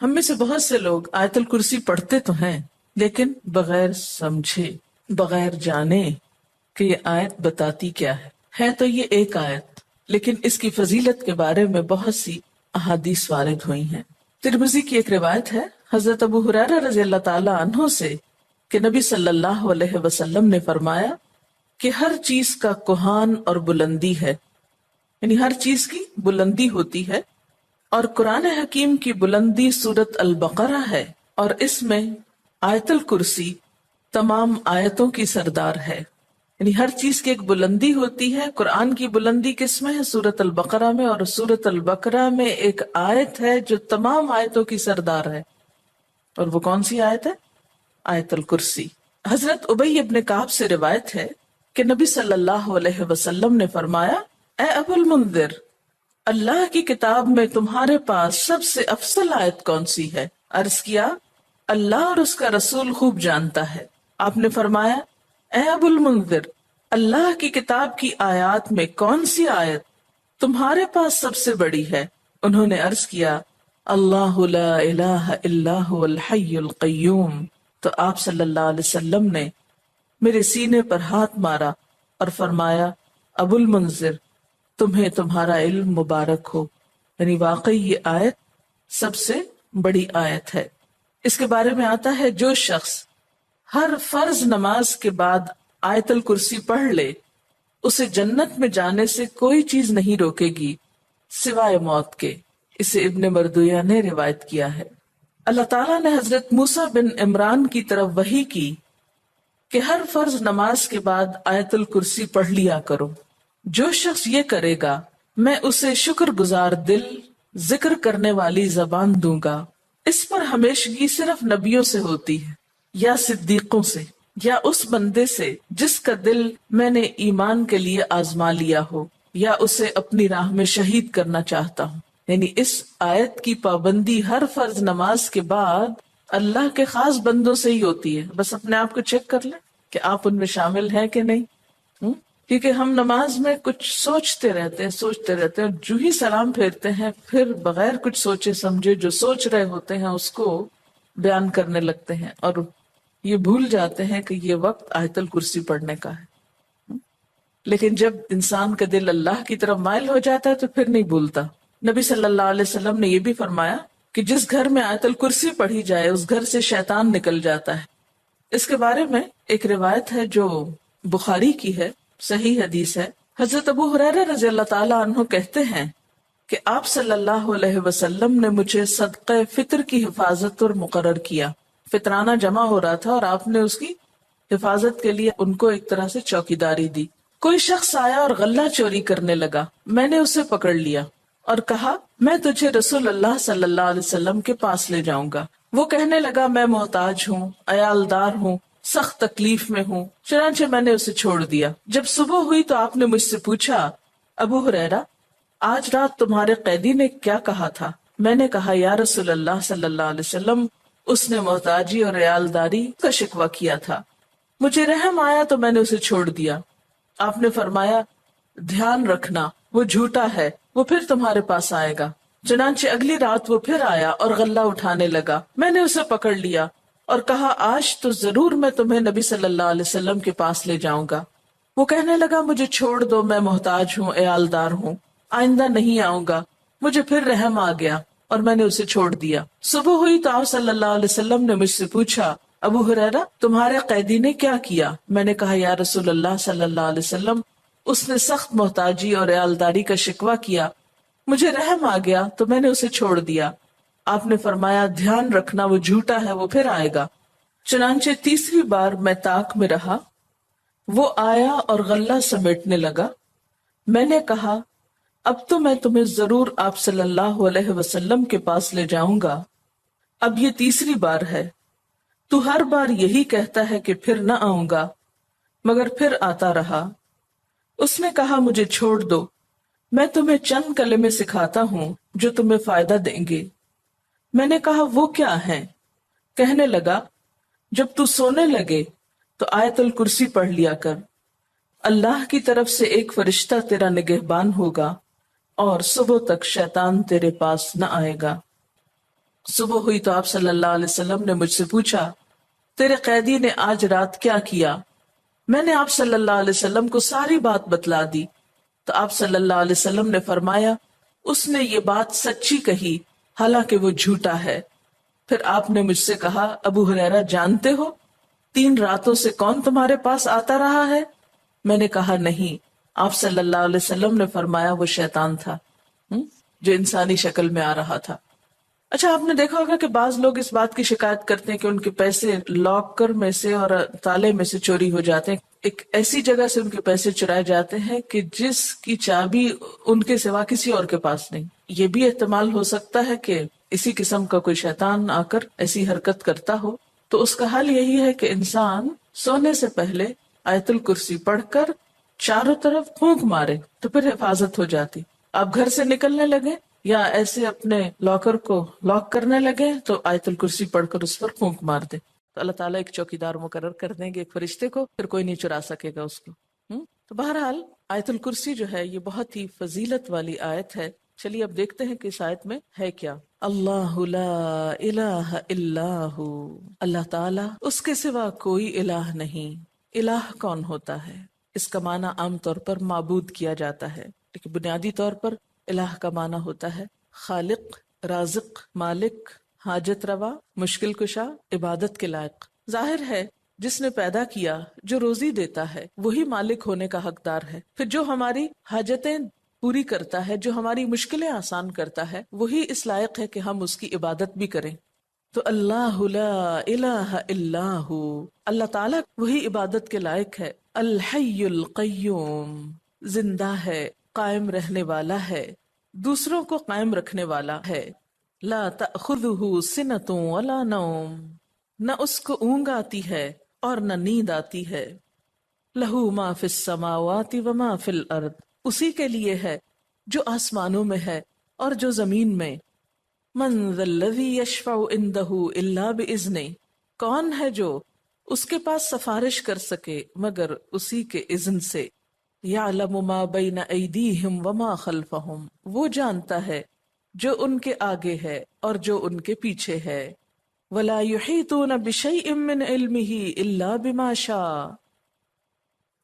ہم میں سے بہت سے لوگ آیت الکرسی پڑھتے تو ہیں لیکن بغیر سمجھے، بغیر جانے کہ یہ آیت بتاتی کیا ہے تو یہ ایک آیت، لیکن اس کی فضیلت کے بارے میں بہت سی احادیث وارد ہوئی ہیں۔ ترمذی کی ایک روایت ہے حضرت ابو ہریرہ رضی اللہ تعالی عنہ سے کہ نبی صلی اللہ علیہ وسلم نے فرمایا کہ ہر چیز کا کوہان اور بلندی ہے، یعنی ہر چیز کی بلندی ہوتی ہے، اور قرآن حکیم کی بلندی سورت البقرہ ہے، اور اس میں آیت الکرسی تمام آیتوں کی سردار ہے۔ یعنی ہر چیز کی ایک بلندی ہوتی ہے، قرآن کی بلندی کس میں ہے؟ سورت البقرہ میں، اور سورت البقرہ میں ایک آیت ہے جو تمام آیتوں کی سردار ہے، اور وہ کون سی آیت ہے؟ آیت الکرسی۔ حضرت ابی ابن کعب سے روایت ہے کہ نبی صلی اللہ علیہ وسلم نے فرمایا، اے ابو المنذر، اللہ کی کتاب میں تمہارے پاس سب سے افضل آیت کون سی ہے؟ عرض کیا، اللہ اور اس کا رسول خوب جانتا ہے۔ آپ نے فرمایا، اے ابو المنذر، اللہ کی کتاب کی آیات میں کون سی آیت تمہارے پاس سب سے بڑی ہے؟ انہوں نے عرض کیا، اللہ لا الہ الا هو الحی القیوم۔ تو آپ صلی اللہ علیہ وسلم نے میرے سینے پر ہاتھ مارا اور فرمایا، ابو المنذر، تمہیں تمہارا علم مبارک ہو، یعنی واقعی یہ آیت سب سے بڑی آیت ہے۔ اس کے بارے میں آتا ہے، جو شخص ہر فرض نماز کے بعد آیت الکرسی پڑھ لے، اسے جنت میں جانے سے کوئی چیز نہیں روکے گی سوائے موت کے۔ اسے ابن مردویہ نے روایت کیا ہے۔ اللہ تعالیٰ نے حضرت موسیٰ بن عمران کی طرف وحی کی کہ ہر فرض نماز کے بعد آیت الکرسی پڑھ لیا کرو۔ جو شخص یہ کرے گا میں اسے شکر گزار دل، ذکر کرنے والی زبان دوں گا۔ اس پر ہمیشگی صرف نبیوں سے ہوتی ہے، یا صدیقوں سے، یا اس بندے سے جس کا دل میں نے ایمان کے لیے آزما لیا ہو، یا اسے اپنی راہ میں شہید کرنا چاہتا ہوں۔ یعنی اس آیت کی پابندی ہر فرض نماز کے بعد اللہ کے خاص بندوں سے ہی ہوتی ہے۔ بس اپنے آپ کو چیک کر لیں کہ آپ ان میں شامل ہیں کہ نہیں۔ کیونکہ ہم نماز میں کچھ سوچتے رہتے ہیں، جو ہی سلام پھیرتے ہیں پھر بغیر کچھ سوچے سمجھے جو سوچ رہے ہوتے ہیں اس کو بیان کرنے لگتے ہیں، اور یہ بھول جاتے ہیں کہ یہ وقت آیت الکرسی پڑھنے کا ہے۔ لیکن جب انسان کا دل اللہ کی طرف مائل ہو جاتا ہے تو پھر نہیں بھولتا۔ نبی صلی اللہ علیہ وسلم نے یہ بھی فرمایا کہ جس گھر میں آیت الکرسی پڑھی جائے اس گھر سے شیطان نکل جاتا ہے۔ اس کے بارے میں ایک روایت ہے جو بخاری کی ہے، صحیح حدیث ہے۔ حضرت ابو ہریرہ رضی اللہ تعالی عنہ کہتے ہیں کہ آپ صلی اللہ علیہ وسلم نے مجھے صدقہ فطر کی حفاظت پر مقرر کیا۔ فطرانہ جمع ہو رہا تھا اور آپ نے اس کی حفاظت کے لیے ان کو ایک طرح سے چوکیداری دی۔ کوئی شخص آیا اور غلہ چوری کرنے لگا، میں نے اسے پکڑ لیا اور کہا، میں تجھے رسول اللہ صلی اللہ علیہ وسلم کے پاس لے جاؤں گا۔ وہ کہنے لگا، میں محتاج ہوں، عیالدار ہوں، سخت تکلیف میں ہوں، چنانچہ میں نے اسے چھوڑ دیا۔ جب صبح ہوئی تو آپ نے مجھ سے پوچھا، ابو ہریرہ، آج رات تمہارے قیدی نے کیا کہا تھا؟ میں نے کہا، یا رسول اللہ صلی اللہ علیہ وسلم، اس نے محتاجی اور عیالداری کا شکوہ کیا تھا، مجھے رحم آیا تو میں نے اسے چھوڑ دیا۔ آپ نے فرمایا، دھیان رکھنا، وہ جھوٹا ہے، وہ پھر تمہارے پاس آئے گا۔ چنانچہ اگلی رات وہ پھر آیا اور غلہ اٹھانے لگا، میں نے اسے پکڑ لیا اور کہا، آج تو ضرور میں تمہیں نبی صلی اللہ علیہ وسلم کے پاس لے جاؤں گا۔ وہ کہنے لگا، مجھے چھوڑ دو، میں محتاج ہوں، عیالدار ہوں، آئندہ نہیں آؤں گا۔ مجھے پھر رحم آ گیا اور میں نے اسے چھوڑ دیا۔ صبح ہوئی تو آپ صلی اللہ علیہ وسلم نے مجھ سے پوچھا، ابو ہریرہ، تمہارے قیدی نے کیا کیا؟ میں نے کہا، یا رسول اللہ صلی اللہ علیہ وسلم، اس نے سخت محتاجی اور عیالداری کا شکوہ کیا، مجھے رحم آ گیا تو میں نے اسے چھوڑ دیا۔ آپ نے فرمایا، دھیان رکھنا، وہ جھوٹا ہے، وہ پھر آئے گا۔ چنانچہ تیسری بار میں طاق میں رہا، وہ آیا اور غلہ سمیٹنے لگا۔ میں نے کہا، اب تو میں تمہیں ضرور آپ صلی اللہ علیہ وسلم کے پاس لے جاؤں گا، اب یہ تیسری بار ہے، تو ہر بار یہی کہتا ہے کہ پھر نہ آؤں گا، مگر پھر آتا رہا۔ اس نے کہا، مجھے چھوڑ دو، میں تمہیں چند کلمے سکھاتا ہوں جو تمہیں فائدہ دیں گے۔ میں نے کہا، وہ کیا ہیں؟ کہنے لگا، جب تو سونے لگے تو آیت الکرسی پڑھ لیا کر، اللہ کی طرف سے ایک فرشتہ تیرا نگہبان ہوگا اور صبح تک شیطان تیرے پاس نہ آئے گا۔ صبح ہوئی تو آپ صلی اللہ علیہ وسلم نے مجھ سے پوچھا تیرے قیدی نے آج رات کیا کیا؟ میں نے آپ صلی اللہ علیہ وسلم کو ساری بات بتلا دی تو آپ صلی اللہ علیہ وسلم نے فرمایا اس نے یہ بات سچی کہی حالانکہ وہ جھوٹا ہے۔ پھر آپ نے مجھ سے کہا ابو ہریرہ جانتے ہو 3 راتوں سے کون تمہارے پاس آتا رہا ہے؟ میں نے کہا نہیں۔ آپ صلی اللہ علیہ وسلم نے فرمایا وہ شیطان تھا جو انسانی شکل میں آ رہا تھا۔ اچھا آپ نے دیکھا ہوگا کہ بعض لوگ اس بات کی شکایت کرتے ہیں کہ ان کے پیسے لاکر میں سے اور تالے میں سے چوری ہو جاتے ہیں، ایک ایسی جگہ سے ان کے پیسے چرائے جاتے ہیں کہ جس کی چابی ان کے سوا کسی اور کے پاس نہیں۔ یہ بھی احتمال ہو سکتا ہے کہ اسی قسم کا کوئی شیطان آ کر ایسی حرکت کرتا ہو، تو اس کا حل یہی ہے کہ انسان سونے سے پہلے آیت الکرسی پڑھ کر چاروں طرف پھونک مارے تو پھر حفاظت ہو جاتی۔ آپ گھر سے نکلنے لگے یا ایسے اپنے لاکر کو لاک کرنے لگے تو آیت الکرسی پڑھ کر اس پر پھونک مار دے تو اللہ تعالیٰ ایک چوکیدار مقرر کر دیں گے، ایک فرشتے کو، پھر کوئی نہیں چرا سکے گا اس کو۔ تو بہرحال آیت الکرسی جو ہے یہ بہت ہی فضیلت والی آیت ہے۔ چلیے اب دیکھتے ہیں کہ اس آیت میں ہے کیا۔ اللہ لا الہ الا ہو، اللہ تعالیٰ اس کے سوا کوئی الہ نہیں۔ الہ کون ہوتا ہے؟ اس کا معنی عام طور پر معبود کیا جاتا ہے، لیکن بنیادی طور پر الہ کا معنی ہوتا ہے خالق، رازق، مالک، حاجت روا، مشکل کشا، عبادت کے لائق۔ ظاہر ہے جس نے پیدا کیا، جو روزی دیتا ہے، وہی مالک ہونے کا حقدار ہے۔ پھر جو ہماری حاجتیں پوری کرتا ہے، جو ہماری مشکلیں آسان کرتا ہے، وہی اس لائق ہے کہ ہم اس کی عبادت بھی کریں۔ تو اللہ لا الہ الا ہو، اللہ تعالیٰ وہی عبادت کے لائق ہے۔ الحی القیوم، زندہ ہے، قائم رہنے والا ہے، دوسروں کو قائم رکھنے والا ہے۔ لا تأخذہ سنۃ ولا نوم، نہ اس کو اونگ آتی ہے اور نہ نیند آتی ہے۔ لہ ما فی السماوات وما فی الارض، اسی کے لیے ہے جو آسمانوں میں ہے اور جو زمین میں۔ من ذا الذی یشفع عندہ الا باذنہ، کون ہے جو اس کے پاس سفارش کر سکے مگر اسی کے اذن سے۔ یعلم ما بین ایدیہم وما خلفہم، وہ جانتا ہے جو ان کے آگے ہے اور جو ان کے پیچھے ہے۔ ولا یحیطون بشیء من علمہ الا بما شاء،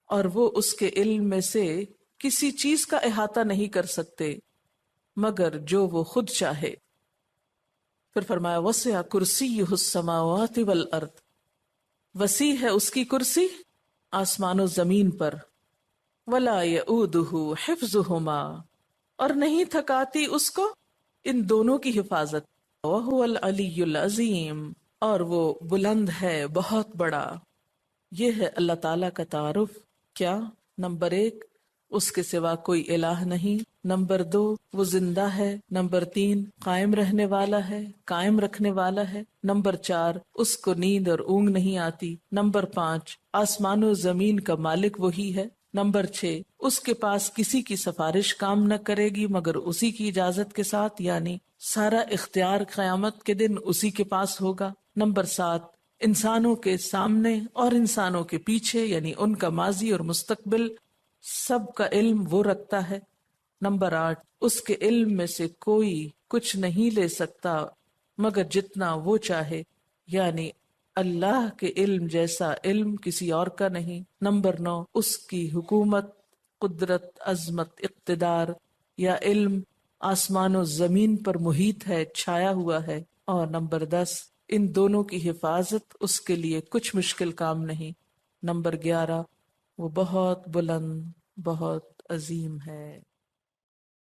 اور وہ اس کے علم میں سے کسی چیز کا احاطہ نہیں کر سکتے مگر جو وہ خود چاہے۔ پھر فرمایا وسع کرسیہ السماوات والارض، وسیع ہے اس کی کرسی آسمان و زمین پر۔ ولا یؤودہ حفظہما، اور نہیں تھکاتی اس کو ان دونوں کی حفاظت۔ وہو العلی العظیم، اور وہ بلند ہے، بہت بڑا۔ یہ ہے اللہ تعالیٰ کا تعارف۔ کیا؟ نمبر 1، اس کے سوا کوئی الہ نہیں۔ نمبر 2، وہ زندہ ہے۔ نمبر 3، قائم رہنے والا ہے، قائم رکھنے والا ہے۔ نمبر 4، اس کو نیند اور اونگ نہیں آتی۔ نمبر 5، آسمان و زمین کا مالک وہی ہے۔ نمبر 6، اس کے پاس کسی کی سفارش کام نہ کرے گی مگر اسی کی اجازت کے ساتھ، یعنی سارا اختیار قیامت کے دن اسی کے پاس ہوگا۔ نمبر 7، انسانوں کے سامنے اور انسانوں کے پیچھے، یعنی ان کا ماضی اور مستقبل سب کا علم وہ رکھتا ہے۔ نمبر 8، اس کے علم میں سے کوئی کچھ نہیں لے سکتا مگر جتنا وہ چاہے، یعنی اللہ کے علم جیسا علم کسی اور کا نہیں۔ نمبر 9، اس کی حکومت، قدرت، عظمت، اقتدار یا علم آسمان و زمین پر محیط ہے، چھایا ہوا ہے۔ اور نمبر 10، ان دونوں کی حفاظت اس کے لیے کچھ مشکل کام نہیں۔ نمبر 11، وہ بہت بلند، بہت عظیم ہے۔